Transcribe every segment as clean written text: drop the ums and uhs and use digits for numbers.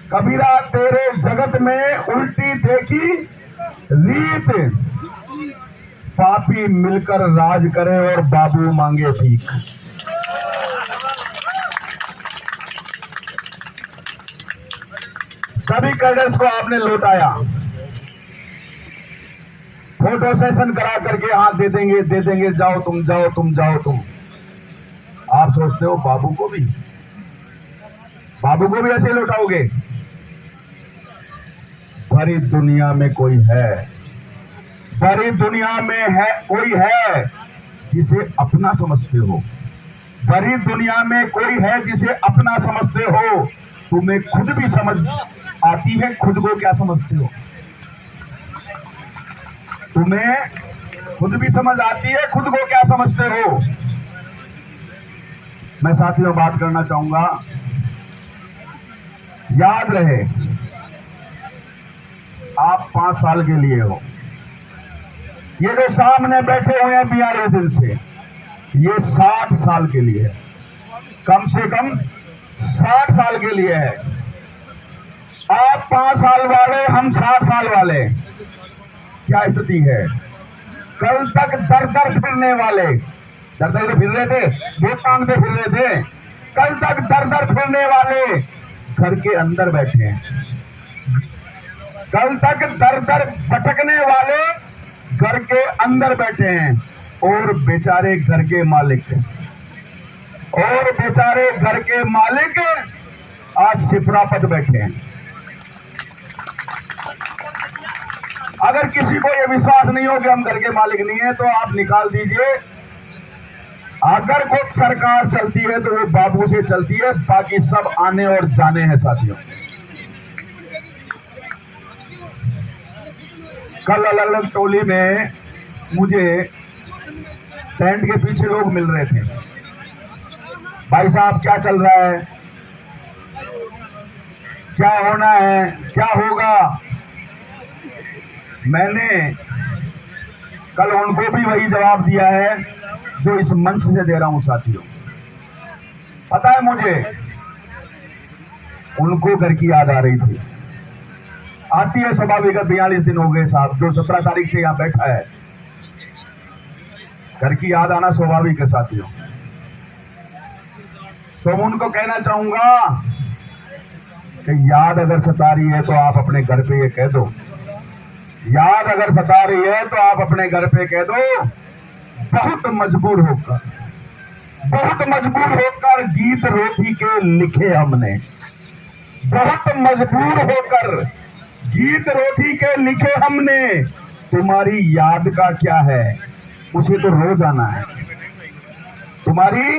कबीरा तेरे जगत में उल्टी देखी रीत, पापी मिलकर राज करे और बाबू मांगे भीख। सभी कैडर्स को आपने लौटाया, फोटो सेशन करा करके हाथ दे देंगे, जाओ तुम, जाओ तुम, जाओ तुम। आप सोचते हो बाबू को भी ऐसे लौटाओगे? भरी दुनिया में कोई है, भरी दुनिया में है कोई है जिसे अपना समझते हो, भरी दुनिया में कोई है जिसे अपना समझते हो। तुम्हें खुद भी समझ आती है खुद को क्या समझते हो? तुम्हें खुद भी समझ आती है खुद को क्या समझते हो? मैं साथियों बात करना चाहूंगा, याद रहे आप 5 साल के लिए हो। ये जो सामने बैठे हुए हैं 42 दिन से, ये 60 साल के लिए है, कम से कम 60 साल के लिए है। आप 5 साल वाले, हम 60 साल वाले, क्या स्थिति है? कल तक दर दर फिरने वाले, दर दर फिर रहे थे, वोट मांगते फिर रहे थे, कल तक दर दर फिरने वाले घर के अंदर बैठे हैं। कल तक दर दर भटकने वाले घर के अंदर बैठे हैं, और बेचारे घर के मालिक, और बेचारे घर के मालिक आज सिपरा पद बैठे हैं। अगर किसी को यह विश्वास नहीं हो कि हम घर के मालिक नहीं है, तो आप निकाल दीजिए। अगर कोई सरकार चलती है तो वो बाबू से चलती है, बाकी सब आने और जाने हैं साथियों। कल अलग अलग टोली में मुझे टेंट के पीछे लोग मिल रहे थे, भाई साहब क्या चल रहा है, क्या होना है, क्या होगा। मैंने कल उनको भी वही जवाब दिया है जो इस मंच से दे रहा हूं साथियों। पता है मुझे, उनको घर की याद आ रही थी, आती है स्वाभाविक। 42 दिन हो गए साहब, जो 17 तारीख से यहां बैठा है, घर की याद आना स्वाभाविक है साथियों। तो मैं उनको कहना चाहूंगा कि याद अगर सता रही है तो आप अपने घर पे ये कह दो, याद अगर सता रही है तो आप अपने घर पे कह दो। बहुत मजबूर होकर, बहुत मजबूर होकर गीत रोटी के लिखे हमने, बहुत मजबूर होकर गीत रोटी के लिखे हमने। तुम्हारी याद का क्या है, उसे तो रोज आना है। तुम्हारी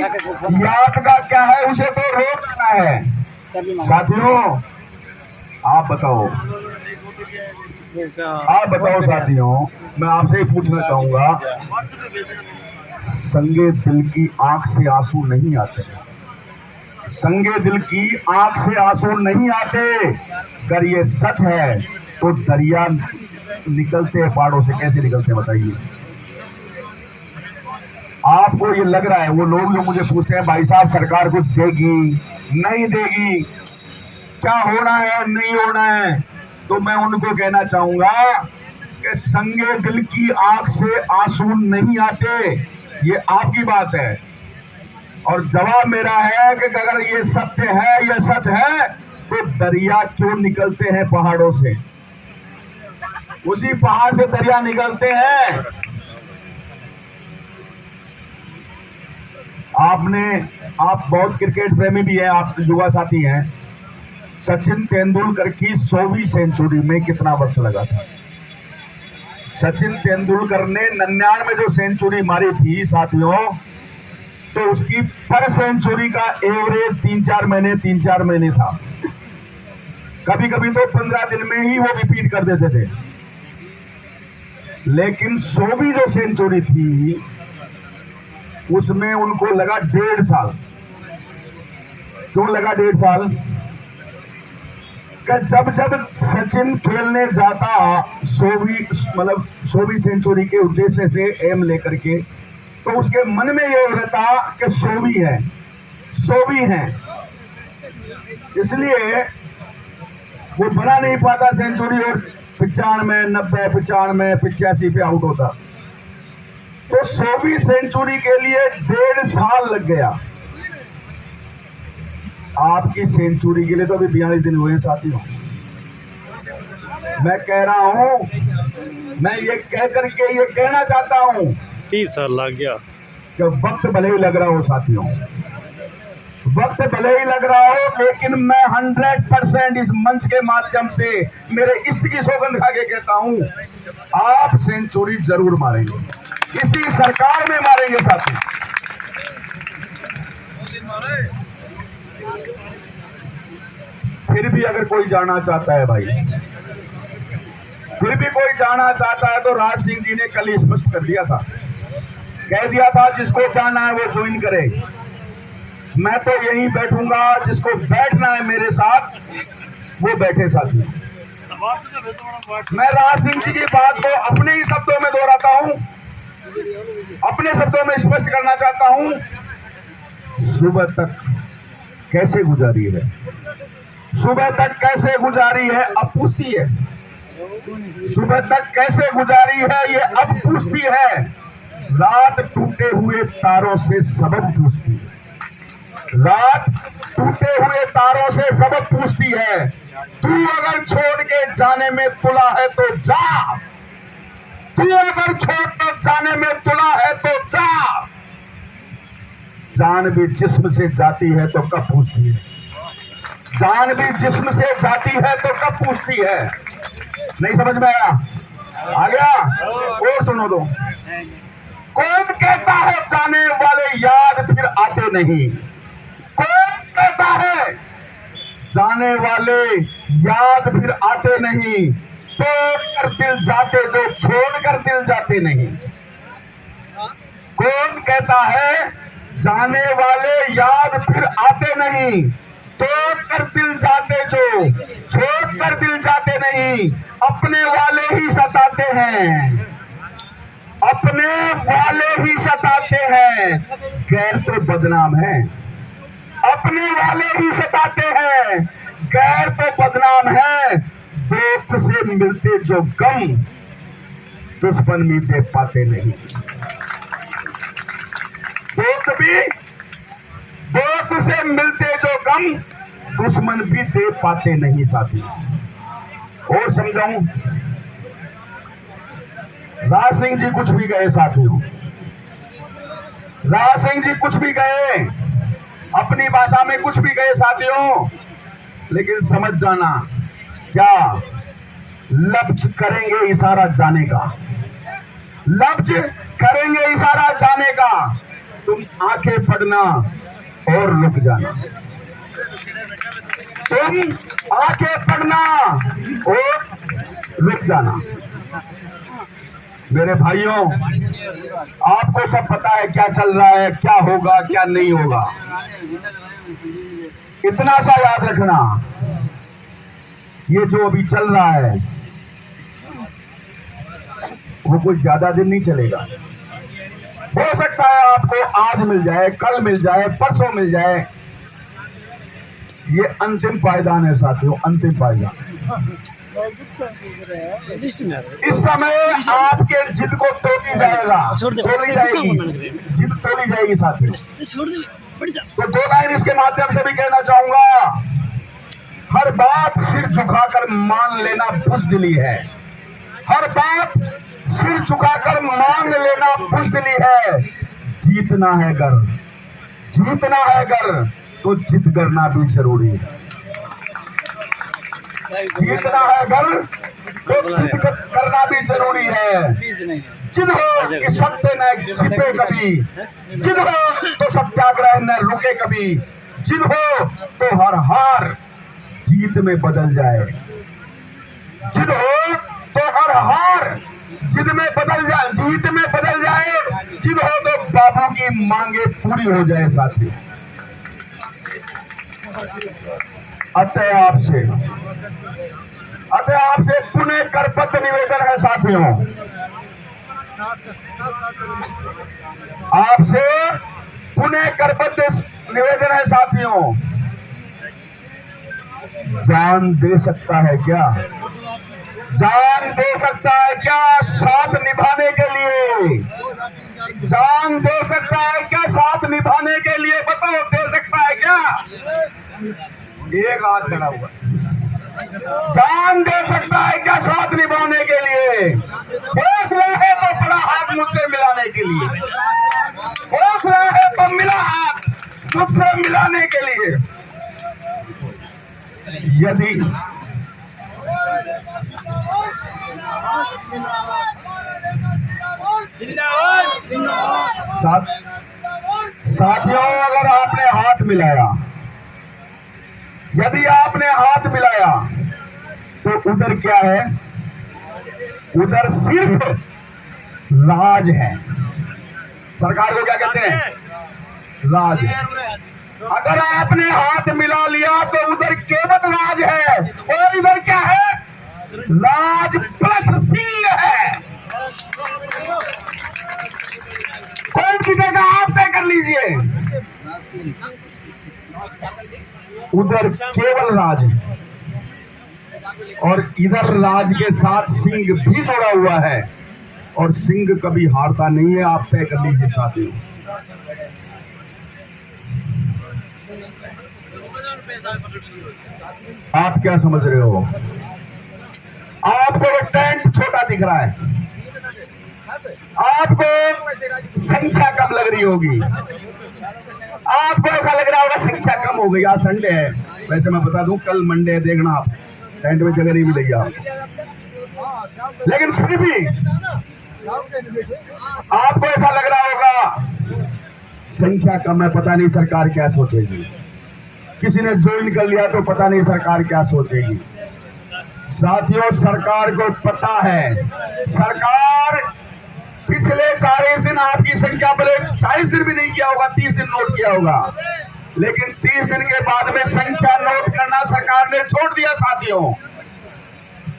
याद का क्या है, उसे तो रोज आना है। साथियों आप बताओ, साथियों, मैं आपसे ही पूछना चाहूंगा, संगे दिल की आंख से आंसू नहीं आते, संगे दिल की आंख से आंसू नहीं आते। अगर ये सच है तो दरिया निकलते हैं पहाड़ों से, कैसे निकलते हैं बताइए? आपको ये लग रहा है, वो लोग जो मुझे पूछते हैं भाई साहब सरकार कुछ देगी नहीं देगी, क्या होना है नहीं होना है, तो मैं उनको कहना चाहूंगा कि संगे दिल की आंख से आंसू नहीं आते, ये आपकी बात है। और जवाब मेरा है कि अगर ये सत्य है, ये सच है, तो दरिया क्यों निकलते हैं पहाड़ों से? उसी पहाड़ से दरिया निकलते हैं। आप बहुत क्रिकेट प्रेमी भी हैं, आप युवा साथी हैं। सचिन तेंदुलकर की 100वीं सेंचुरी में कितना वक्त लगा था? सचिन तेंदुलकर ने 99 में जो सेंचुरी मारी थी साथियों, तो उसकी पर सेंचुरी का एवरेज 3-4 महीने था। कभी कभी तो 15 दिन में ही वो रिपीट कर देते थे। लेकिन 100वीं जो सेंचुरी थी उसमें उनको लगा 1.5 साल। क्यों लगा 1.5 साल? कि जब सचिन खेलने जाता 100वीं सेंचुरी के उद्देश्य से एम लेकर के, तो उसके मन में ये रहता कि 100वीं है। इसलिए वो बना नहीं पाता सेंचुरी और 95, 90, 95, 85 पे आउट होता। तो 100वीं सेंचुरी के लिए 1.5 साल लग गया। आपकी सेंचुरी के लिए तो अभी 42 दिन हुए हैं साथियों। मैं कह रहा हूं, मैं ये कह करके ये कहना चाहता हूं 30 साल लग गया कि वक्त भले ही लग रहा हो साथियों, वक्त भले ही लग रहा हो, लेकिन मैं 100% इस मंच के माध्यम से मेरे इष्ट की सौगंध खा के कहता हूं, आप सेंचुरी जरूर मारेंगे, इसी सरकार में मारेंगे साथी। फिर भी अगर कोई जाना चाहता है भाई, फिर भी कोई जाना चाहता है तो राज सिंह जी ने कल ही स्पष्ट कर दिया था, कह दिया था जिसको जाना है वो ज्वाइन करे। मैं तो यहीं बैठूंगा, जिसको बैठना है मेरे साथ वो बैठे साथी। मैं राज सिंह जी की बात को अपने ही शब्दों में दोहराता हूं, अपने शब्दों में स्पष्ट करना चाहता हूं। सुबह तक कैसे गुजारी है, सुबह तक कैसे गुजारी है अब पूछती है, सुबह तक कैसे गुजारी है ये अब पूछती है। रात टूटे हुए तारों से सबक पूछती है, रात टूटे हुए तारों से सबक पूछती है। तू अगर छोड़ के जाने में तुला है तो जा, तू अगर छोड़ कर जाने में तुला है तो जा। जान भी जिस्म से जाती है तो कब पूछती है, जान भी जिस्म से जाती है तो कब पूछती है। नहीं समझ में आया? आ गया? और सुनो दो। कौन कहता है जाने वाले याद फिर आते नहीं, कौन कहता है जाने वाले याद फिर आते नहीं, तोड़ कर दिल जाते जो छोड़ कर दिल जाते नहीं। कौन कहता है जाने वाले याद फिर आते नहीं, तोड़ कर दिल जाते जो छोड़ कर दिल जाते नहीं। अपने वाले ही सताते हैं, अपने वाले ही सताते हैं, गैर तो बदनाम है। अपने वाले ही सताते हैं, गैर तो बदनाम है। दोस्त से मिलते जो गम दुश्मन भी दे पाते नहीं। दोस्त से मिलते जो गम दुश्मन भी दे पाते नहीं साथी। और समझाऊं, राज सिंह जी कुछ भी गए साथियों, राज सिंह जी कुछ भी गए, अपनी भाषा में कुछ भी गए साथियों, लेकिन समझ जाना क्या लफ्ज करेंगे इशारा जाने का, लफ्ज करेंगे इशारा जाने का। तुम आंखें पढ़ना और रुक जाना, तुम आंखें पढ़ना और रुक जाना। मेरे भाइयों, आपको सब पता है क्या चल रहा है, क्या होगा क्या नहीं होगा। इतना सा याद रखना, ये जो अभी चल रहा है वो कोई ज्यादा दिन नहीं चलेगा। हो सकता है आपको आज मिल जाए, कल मिल जाए, परसों मिल जाए। ये अंतिम पायदान है साथियों, अंतिम पायदान। इस समय आपके जिद को तोड़ी जाएगा, तोड़ी जाएगी, जिद तोड़ी जाएगी साथियों। तो 2 लाइन इसके माध्यम से भी कहना चाहूंगा। हर बात सिर झुकाकर मान लेना बुज़दिली है, हर बात सिर झुकाकर मान लेना बुज़दिली है। जीतना है अगर, जीतना है अगर तो जिद करना भी जरूरी है। जीतना है अगर तो जिद करना भी जरूरी है। जिद हो कि सत्य न छिपे कभी, जिद हो तो सत्याग्रह न रुके कभी, जिद हो तो हर हार जीत में बदल जाए, जिद हो तो हर हार जिद में बदल जाए, जीत में बदल जाए, जिद हो तो बाबू की मांगे पूरी हो जाए साथी। अतः आपसे पुनः करपत्र निवेदन है साथियों, आपसे पुनः करपत्र निवेदन है साथियों। जान दे सकता है क्या? जान दे सकता है क्या साथ निभाने के लिए? जान दे सकता है क्या साथ निभाने के लिए? बताओ, दे सकता है क्या? एक हाथ खड़ा हुआ। जान दे सकता है क्या साथ निभाने के लिए? हौसला है तो बड़ा हाथ मुझसे मिलाने के लिए। हौसला है तो मिला हाथ मुझसे मिलाने के लिए। यदि साथियों, अगर आपने हाथ मिलाया, यदि आपने हाथ मिलाया तो उधर क्या है? उधर सिर्फ राज है। सरकार को क्या कहते हैं? राज। अगर आपने हाथ मिला लिया तो उधर केवल राज है, और इधर क्या है? राज प्लस सिंह है। कौन जीतेगा आप तय कर लीजिए। उधर केवल राज है और इधर राज के साथ सिंह भी जोड़ा हुआ है, और सिंह कभी हारता नहीं है। आप तय कर लीजिए साथियों। आप क्या समझ रहे हो? आपको वो टेंट छोटा दिख रहा है, आपको संख्या कम लग रही होगी, आपको ऐसा लग रहा होगा संख्या कम हो गई, आज संडे है। वैसे मैं बता दूं, कल मंडे है, देखना आप टेंट में जगह नहीं मिलेगी आप। लेकिन फिर भी आपको ऐसा लग रहा होगा संख्या कम है, पता नहीं सरकार क्या सोचेगी। किसी ने ज्वाइन कर लिया तो पता नहीं सरकार क्या सोचेगी। साथियों, सरकार को पता है, सरकार पिछले 40 दिन आपकी संख्या पर 40 दिन भी नहीं किया होगा, 30 दिन नोट किया होगा, लेकिन 30 दिन के बाद में संख्या नोट करना सरकार ने छोड़ दिया। साथियों,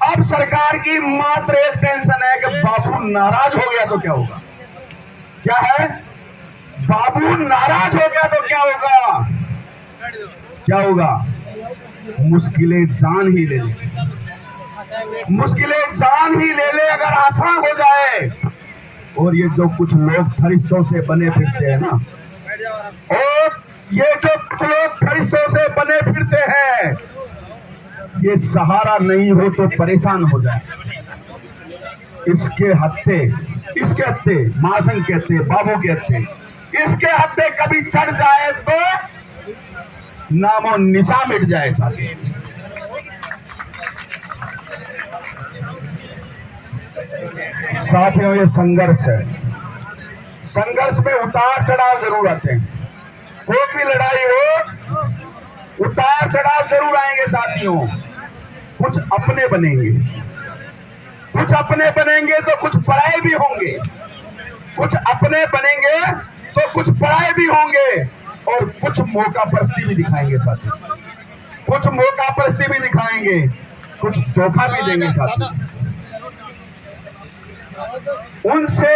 अब सरकार की मात्र एक टेंशन है कि बाबू नाराज हो गया तो क्या होगा? क्या है? बाबू नाराज हो गया तो क्या होगा? क्या होगा? मुश्किलें जान ही ले ले, मुश्किलें जान ही ले ले अगर आसान हो जाए। और ये जो कुछ लोग फरिश्तों से बने फिरते हैं ना, और ये जो कुछ लोग फरिश्तों से बने फिरते हैं, ये सहारा नहीं हो तो परेशान हो जाए। इसके हत्ते महासंघ कहते, बाबू कहते, इसके हत्ते कभी चढ़ जाए तो नामो निशा मिट जाए। साथी, साथियों, ये संघर्ष है। संघर्ष में उतार चढ़ाव जरूर आते हैं। कोई भी लड़ाई हो, उतार चढ़ाव जरूर आएंगे साथियों। कुछ अपने बनेंगे, कुछ अपने बनेंगे तो कुछ पराये भी होंगे, कुछ अपने बनेंगे तो कुछ पराये भी होंगे, और कुछ मौका परस्ती भी दिखाएंगे साथियों। कुछ मौका परस्ती भी दिखाएंगे, कुछ धोखा भी देंगे साथियों। उनसे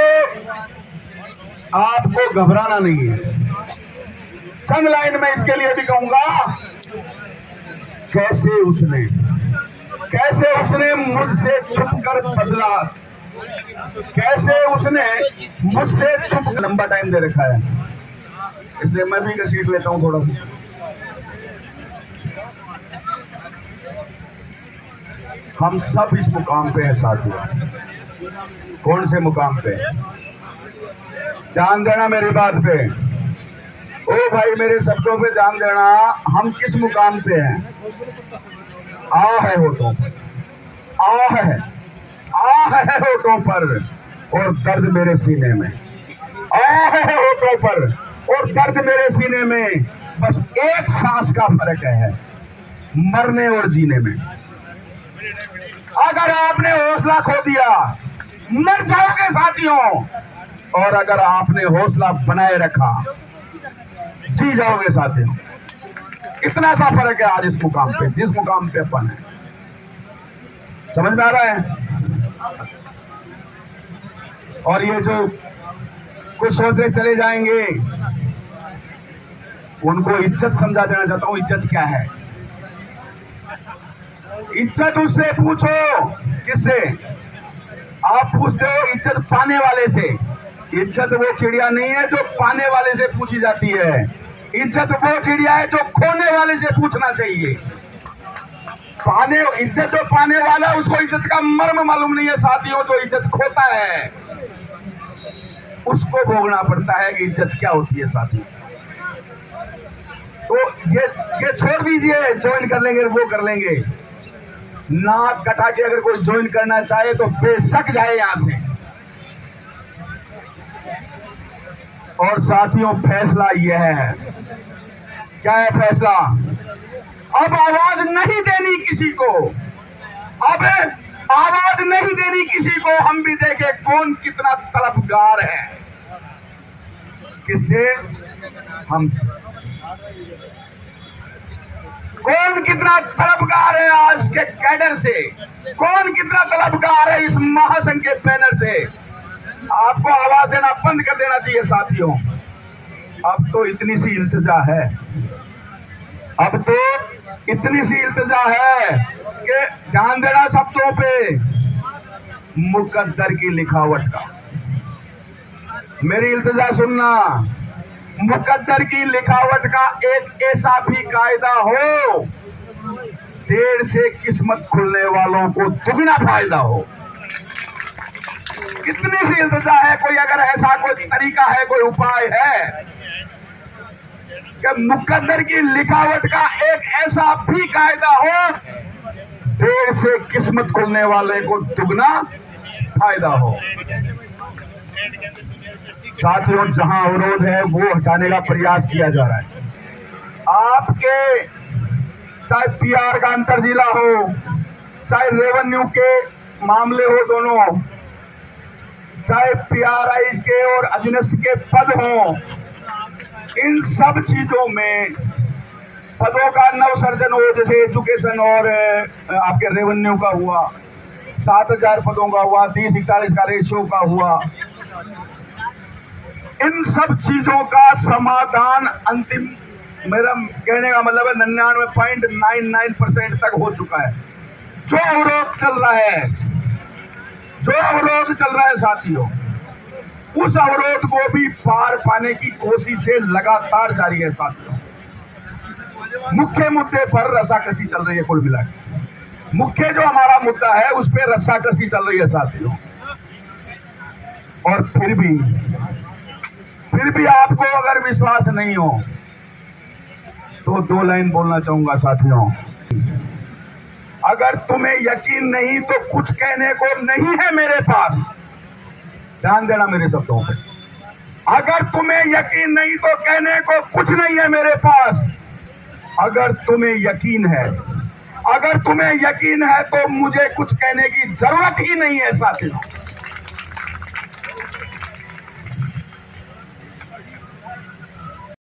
आपको घबराना नहीं है। संग लाइन में इसके लिए भी कहूंगा, कैसे उसने मुझसे छुपकर बदला, कैसे उसने मुझसे छुप। लंबा टाइम दे रखा है, इसलिए मैं भी घसीट लेता हूं थोड़ा सा। हम सब इस मुकाम पे हैं साथियों। कौन से मुकाम पे? ध्यान देना मेरी बात पे। ओ भाई, मेरे शब्दों पे ध्यान देना। हम किस मुकाम पे हैं? आ है होठों पर, आ है होठों पर, और दर्द मेरे सीने में। आ है होठों पर और दर्द मेरे सीने में। बस एक सांस का फर्क है, मरने और जीने में। अगर आपने हौसला खो दिया, मर जाओगे साथियों, और अगर आपने हौसला बनाए रखा, जी जाओगे साथियों। इतना सा फर्क है आज इस मुकाम पे, जिस मुकाम पे अपन है। समझ में आ रहा है? और ये जो कुछ सोचने चले जाएंगे, उनको इज्जत समझा देना चाहता हूं। इज्जत क्या है? इज्जत उससे पूछो। किससे? आप पूछते हो इज्जत पाने वाले से। इज्जत वो चिड़िया नहीं है जो पाने वाले से पूछी जाती है। इज्जत वो चिड़िया है जो खोने वाले से पूछना चाहिए। इज्जत जो पाने वाला है उसको इज्जत का मर्म मालूम नहीं है साथियों। जो इज्जत खोता है उसको भोगना पड़ता है कि इज्जत क्या होती है साथियों। तो ये छोड़ दीजिए, ज्वाइन कर लेंगे वो कर लेंगे। नाक कटा के अगर कोई ज्वाइन करना चाहे तो बेशक जाए यहां से। और साथियों फैसला यह है, क्या है फैसला? अब आवाज नहीं देनी किसी को, अब आवाज नहीं देनी किसी को। हम भी देखे कौन कितना तलबगार है। किससे? हमसे। कौन कितना तलबगार है आज के कैडर से? कौन कितना तलबगार है इस महासंघ के बैनर से? आपको आवाज देना बंद कर देना चाहिए साथियों। अब तो इतनी सी इल्तिजा है, अब तो इतनी सी इल्तिजा है कि ध्यान देना शब्दों पे। मुकद्दर की लिखावट का, मेरी इल्तिजा सुनना। मुकद्दर की लिखावट का एक ऐसा भी कायदा हो, देर से किस्मत खुलने वालों को दुगना फायदा हो। कितनी सी इल्तिजा है? कोई अगर ऐसा कोई तरीका है, कोई उपाय है कि मुकद्दर की लिखावट का एक ऐसा भी कायदा हो, देर से किस्मत खुलने वाले को दुगना फायदा हो। साथियों जहां अवरोध है वो हटाने का प्रयास किया जा रहा है। आपके चाहे पीआर का अंतर जिला हो, चाहे रेवेन्यू के मामले हो, दोनों, चाहे पीआरआई के और अधीनस्थ के पद हो, इन सब चीजों में पदों का नवसर्जन हो। जैसे एजुकेशन और आपके रेवेन्यू का हुआ, 7000 पदों का हुआ, 30-41 का रेशियो का हुआ। इन सब चीजों का समाधान अंतिम, मेरा कहने का मतलब है 99.99% तक हो चुका है। जो अवरोध चल रहा है, जो अवरोध चल रहा है साथियों, उस अवरोध को भी पार पाने की कोशिशें लगातार जारी है साथियों। मुख्य मुद्दे पर रस्साकसी चल रही है। कुल मिलाकर मुख्य जो हमारा मुद्दा है उस पर रस्साकसी चल रही है साथियों। और फिर भी आपको अगर विश्वास नहीं हो तो 2 लाइन बोलना चाहूंगा साथियों। अगर तुम्हें यकीन नहीं तो कुछ कहने को नहीं है मेरे पास। ध्यान देना मेरे शब्दों पे। अगर तुम्हें यकीन नहीं तो कहने को कुछ नहीं है मेरे पास। अगर तुम्हें यकीन है, अगर तुम्हें यकीन है तो मुझे कुछ कहने की जरूरत ही नहीं है साथियों।